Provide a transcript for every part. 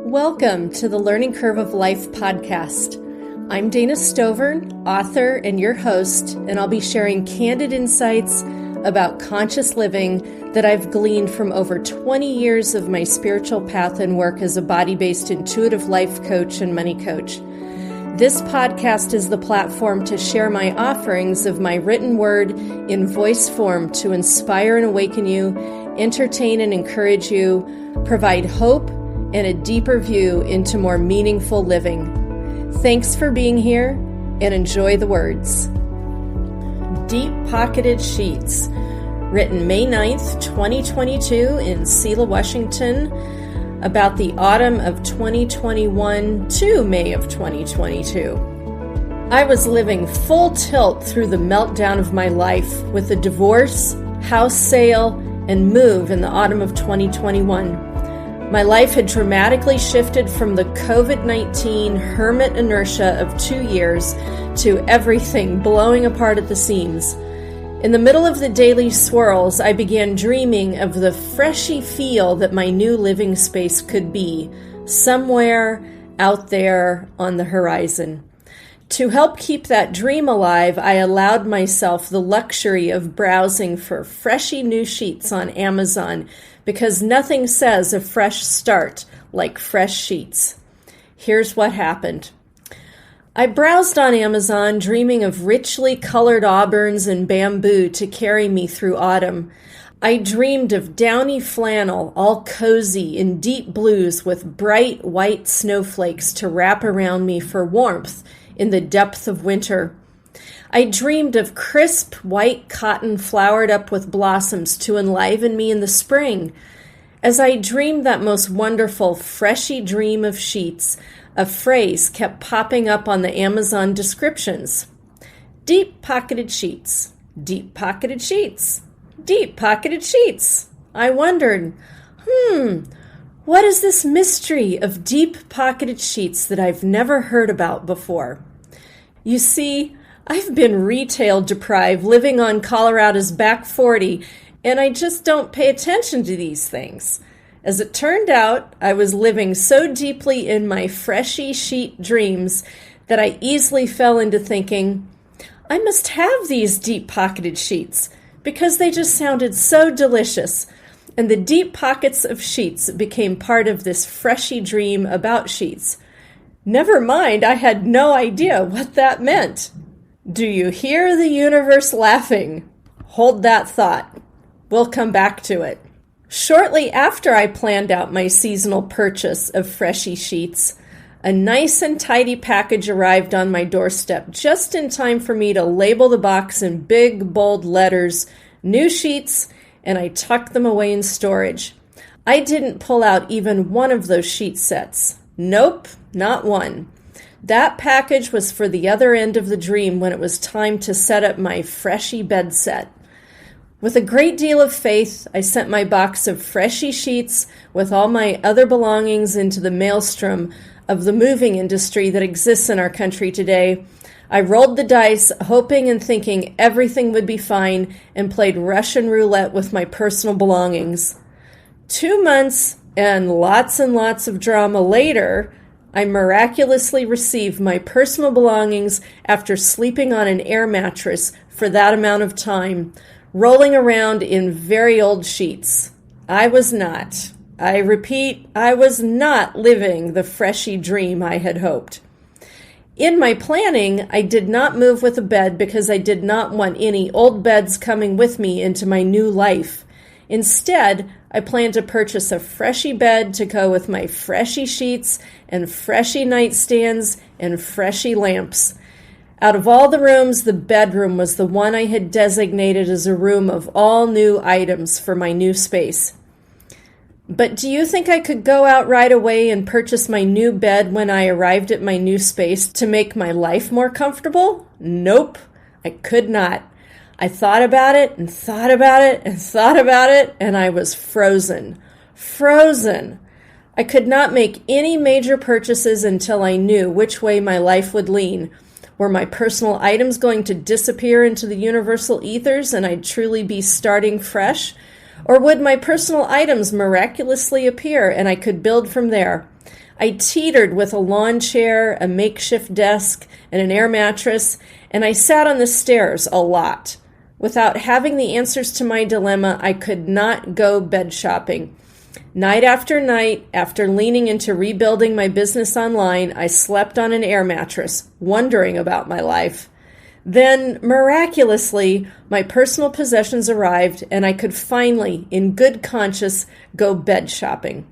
Welcome to the Learning Curve of Life podcast. I'm Dana Stovern, author and your host, and I'll be sharing candid insights about conscious living that I've gleaned from over 20 years of my spiritual path and work as a body-based intuitive life coach and money coach. This podcast is the platform to share my offerings of my written word in voice form to inspire and awaken you, entertain and encourage you, provide hope, and a deeper view into more meaningful living. Thanks for being here and enjoy the words. Deep Pocketed Sheets, written May 9th, 2022 in Selah, Washington, about the autumn of 2021 to May of 2022. I was living full tilt through the meltdown of my life with a divorce, house sale, and move in the autumn of 2021. My life had dramatically shifted from the COVID-19 hermit inertia of 2 years to everything blowing apart at the seams. In the middle of the daily swirls, I began dreaming of the freshy feel that my new living space could be, somewhere out there on the horizon. To help keep that dream alive, I allowed myself the luxury of browsing for freshy new sheets on Amazon because nothing says a fresh start like fresh sheets. Here's what happened. I browsed on Amazon dreaming of richly colored auburns and bamboo to carry me through autumn. I dreamed of downy flannel, all cozy in deep blues with bright white snowflakes to wrap around me for warmth in the depth of winter. I dreamed of crisp white cotton flowered up with blossoms to enliven me in the spring. As I dreamed that most wonderful, freshy dream of sheets, a phrase kept popping up on the Amazon descriptions. Deep pocketed sheets, deep pocketed sheets, deep pocketed sheets. I wondered, what is this mystery of deep pocketed sheets that I've never heard about before? You see, I've been retail deprived living on Colorado's back 40, and I just don't pay attention to these things. As it turned out, I was living so deeply in my freshy sheet dreams that I easily fell into thinking, I must have these deep-pocketed sheets because they just sounded so delicious, and the deep pockets of sheets became part of this freshy dream about sheets. Never mind, I had no idea what that meant. Do you hear the universe laughing? Hold that thought. We'll come back to it. Shortly after I planned out my seasonal purchase of freshy sheets, a nice and tidy package arrived on my doorstep just in time for me to label the box in big, bold letters, new sheets, and I tucked them away in storage. I didn't pull out even one of those sheet sets. Nope, not one. That package was for the other end of the dream when it was time to set up my freshy bed set. With a great deal of faith, I sent my box of freshy sheets with all my other belongings into the maelstrom of the moving industry that exists in our country today. I rolled the dice, hoping and thinking everything would be fine, and played Russian roulette with my personal belongings. 2 months and lots of drama later, I miraculously received my personal belongings after sleeping on an air mattress for that amount of time, rolling around in very old sheets. I was not living the freshy dream I had hoped. In my planning, I did not move with a bed because I did not want any old beds coming with me into my new life. Instead, I planned to purchase a freshy bed to go with my freshy sheets and freshy nightstands and freshy lamps. Out of all the rooms, the bedroom was the one I had designated as a room of all new items for my new space. But do you think I could go out right away and purchase my new bed when I arrived at my new space to make my life more comfortable? Nope, I could not. I thought about it and thought about it and thought about it, and I was frozen. Frozen. I could not make any major purchases until I knew which way my life would lean. Were my personal items going to disappear into the universal ethers and I'd truly be starting fresh? Or would my personal items miraculously appear and I could build from there? I teetered with a lawn chair, a makeshift desk, and an air mattress, and I sat on the stairs a lot. Without having the answers to my dilemma, I could not go bed shopping. Night after night, after leaning into rebuilding my business online, I slept on an air mattress, wondering about my life. Then, miraculously, my personal possessions arrived, and I could finally, in good conscience, go bed shopping.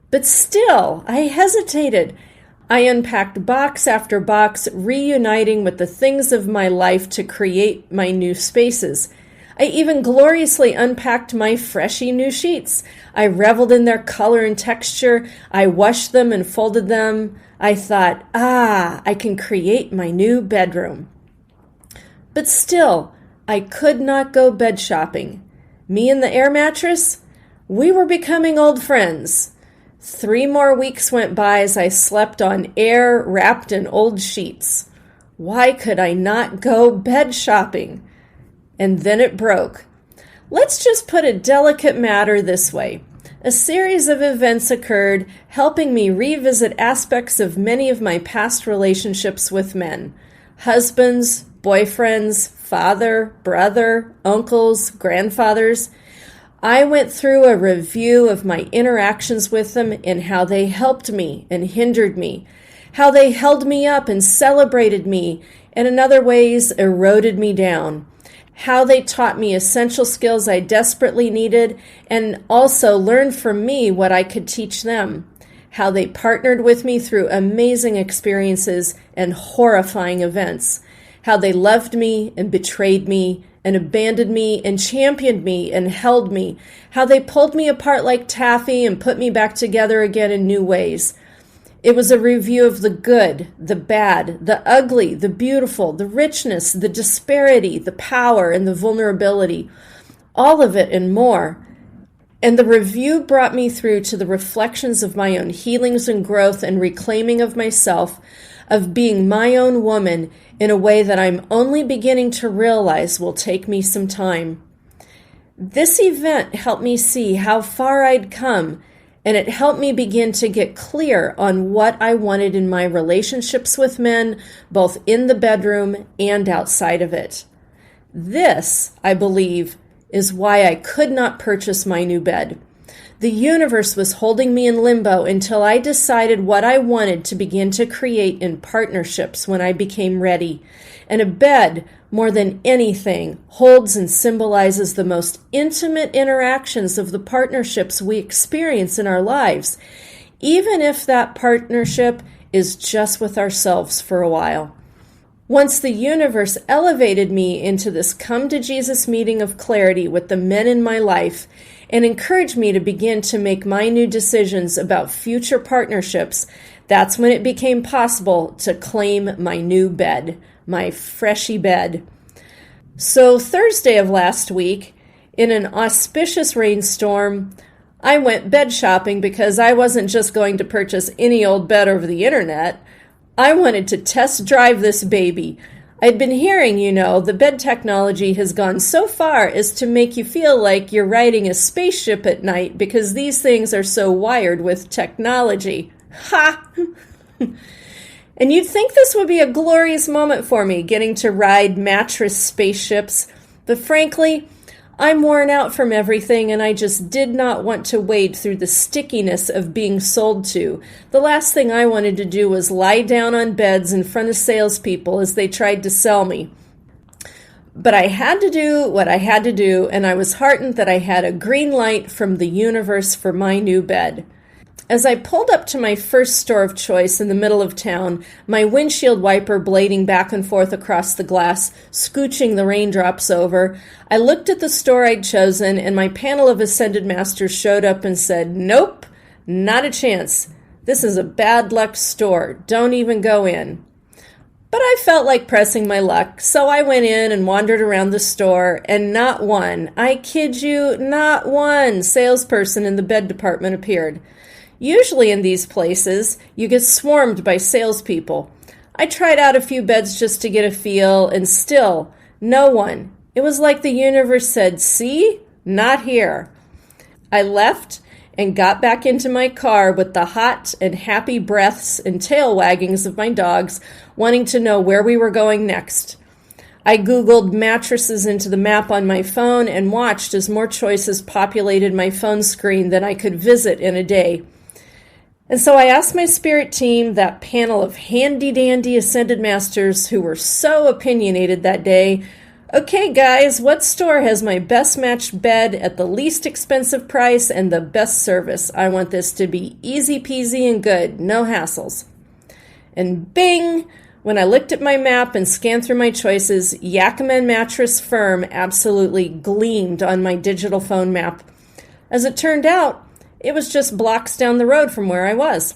But still, I hesitated. I unpacked box after box, reuniting with the things of my life to create my new spaces. I even gloriously unpacked my freshy new sheets. I reveled in their color and texture. I washed them and folded them. I thought, I can create my new bedroom. But still, I could not go bed shopping. Me and the air mattress, we were becoming old friends. 3 more weeks went by as I slept on air wrapped in old sheets. Why could I not go bed shopping? And then it broke. Let's just put a delicate matter this way. A series of events occurred, helping me revisit aspects of many of my past relationships with men. Husbands, boyfriends, father, brother, uncles, grandfathers. I went through a review of my interactions with them and how they helped me and hindered me, how they held me up and celebrated me, and in other ways eroded me down, how they taught me essential skills I desperately needed and also learned from me what I could teach them, how they partnered with me through amazing experiences and horrifying events, how they loved me and betrayed me and abandoned me and championed me and held me, how they pulled me apart like taffy and put me back together again in new ways. It was a review of the good, the bad, the ugly, the beautiful, the richness, the disparity, the power, and the vulnerability, all of it and more. And the review brought me through to the reflections of my own healings and growth and reclaiming of myself, of being my own woman in a way that I'm only beginning to realize will take me some time. This event helped me see how far I'd come, and it helped me begin to get clear on what I wanted in my relationships with men, both in the bedroom and outside of it. This, I believe, is why I could not purchase my new bed. The universe was holding me in limbo until I decided what I wanted to begin to create in partnerships when I became ready. And a bed, more than anything, holds and symbolizes the most intimate interactions of the partnerships we experience in our lives, even if that partnership is just with ourselves for a while. Once the universe elevated me into this come to Jesus meeting of clarity with the men in my life and encouraged me to begin to make my new decisions about future partnerships, that's when it became possible to claim my new bed, my freshy bed. So Thursday of last week, in an auspicious rainstorm, I went bed shopping because I wasn't just going to purchase any old bed over the internet. I wanted to test drive this baby. I'd been hearing, the bed technology has gone so far as to make you feel like you're riding a spaceship at night because these things are so wired with technology. Ha! And you'd think this would be a glorious moment for me, getting to ride mattress spaceships, but frankly, I'm worn out from everything, and I just did not want to wade through the stickiness of being sold to. The last thing I wanted to do was lie down on beds in front of salespeople as they tried to sell me. But I had to do what I had to do, and I was heartened that I had a green light from the universe for my new bed. As I pulled up to my first store of choice in the middle of town, my windshield wiper blading back and forth across the glass, scooching the raindrops over, I looked at the store I'd chosen, and my panel of Ascended Masters showed up and said, "Nope, not a chance. This is a bad luck store. Don't even go in." But I felt like pressing my luck, so I went in and wandered around the store, and not one, I kid you, not one salesperson in the bed department appeared. Usually in these places, you get swarmed by salespeople. I tried out a few beds just to get a feel, and still, no one. It was like the universe said, "See? Not here." I left, and got back into my car with the hot and happy breaths and tail waggings of my dogs, wanting to know where we were going next. I Googled mattresses into the map on my phone and watched as more choices populated my phone screen than I could visit in a day. And so I asked my spirit team, that panel of handy-dandy ascended masters who were so opinionated that day, okay, guys, what store has my best matched bed at the least expensive price and the best service? I want this to be easy peasy and good, no hassles. And bing! When I looked at my map and scanned through my choices, Yakima Mattress Firm absolutely gleamed on my digital phone map. As it turned out, it was just blocks down the road from where I was.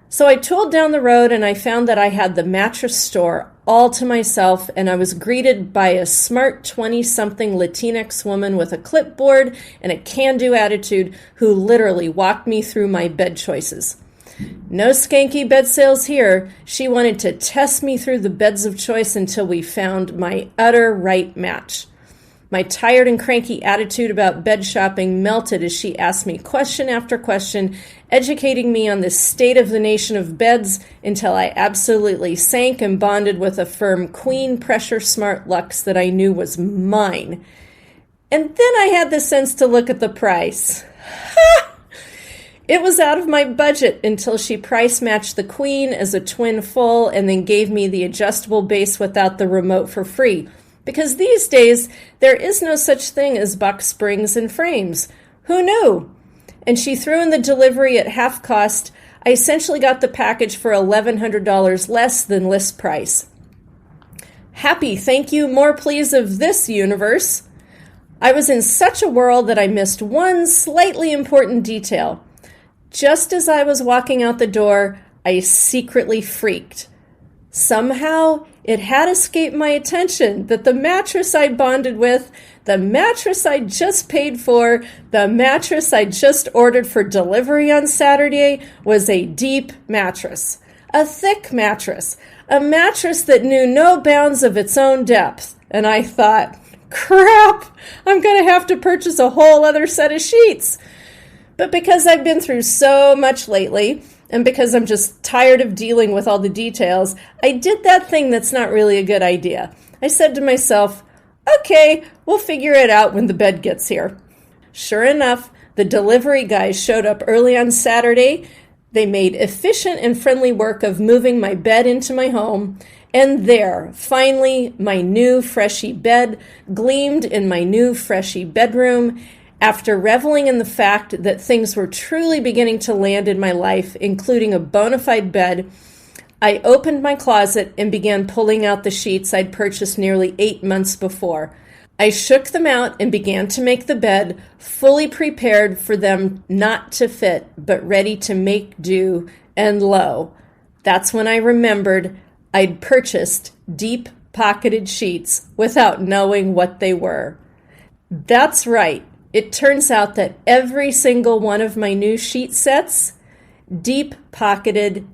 So I tooled down the road and I found that I had the mattress store all to myself, and I was greeted by a smart 20-something Latinx woman with a clipboard and a can-do attitude who literally walked me through my bed choices. No skanky bed sales here. She wanted to test me through the beds of choice until we found my utter right match. My tired and cranky attitude about bed shopping melted as she asked me question after question, educating me on the state of the nation of beds until I absolutely sank and bonded with a firm Queen Pressure Smart Luxe that I knew was mine. And then I had the sense to look at the price. It was out of my budget until she price matched the Queen as a twin full and then gave me the adjustable base without the remote for free. Because these days, there is no such thing as box springs and frames. Who knew? And she threw in the delivery at half cost. I essentially got the package for $1,100 less than list price. Happy, thank you, more please of this universe. I was in such a whirl that I missed one slightly important detail. Just as I was walking out the door, I secretly freaked. Somehow, it had escaped my attention that the mattress I bonded with, the mattress I just paid for, the mattress I just ordered for delivery on Saturday was a deep mattress, a thick mattress, a mattress that knew no bounds of its own depth. And I thought, crap, I'm going to have to purchase a whole other set of sheets. But because I've been through so much lately, and because I'm just tired of dealing with all the details, I did that thing that's not really a good idea. I said to myself, okay, we'll figure it out when the bed gets here. Sure enough, the delivery guys showed up early on Saturday. They made efficient and friendly work of moving my bed into my home. And there, finally, my new freshy bed gleamed in my new freshy bedroom. After reveling in the fact that things were truly beginning to land in my life, including a bona fide bed, I opened my closet and began pulling out the sheets I'd purchased nearly 8 months before. I shook them out and began to make the bed, fully prepared for them not to fit, but ready to make do, and lo, that's when I remembered I'd purchased deep-pocketed sheets without knowing what they were. That's right. It turns out that every single one of my new sheet sets, deep-pocketed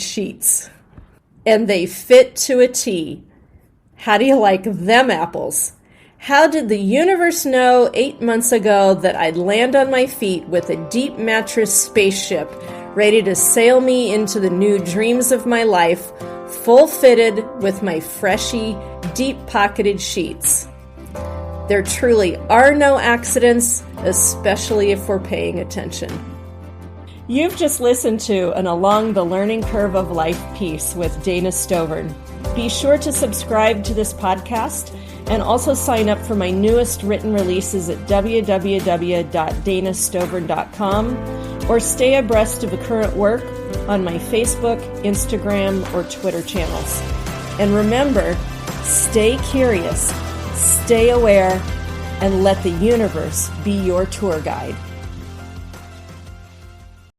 sheets. And they fit to a T. How do you like them apples? How did the universe know 8 months ago that I'd land on my feet with a deep mattress spaceship ready to sail me into the new dreams of my life, full-fitted with my freshy, deep-pocketed sheets? There truly are no accidents, especially if we're paying attention. You've just listened to an Along the Learning Curve of Life piece with Dana Stovern. Be sure to subscribe to this podcast and also sign up for my newest written releases at www.danastovern.com or stay abreast of the current work on my Facebook, Instagram, or Twitter channels. And remember, stay curious, stay aware, and let the universe be your tour guide.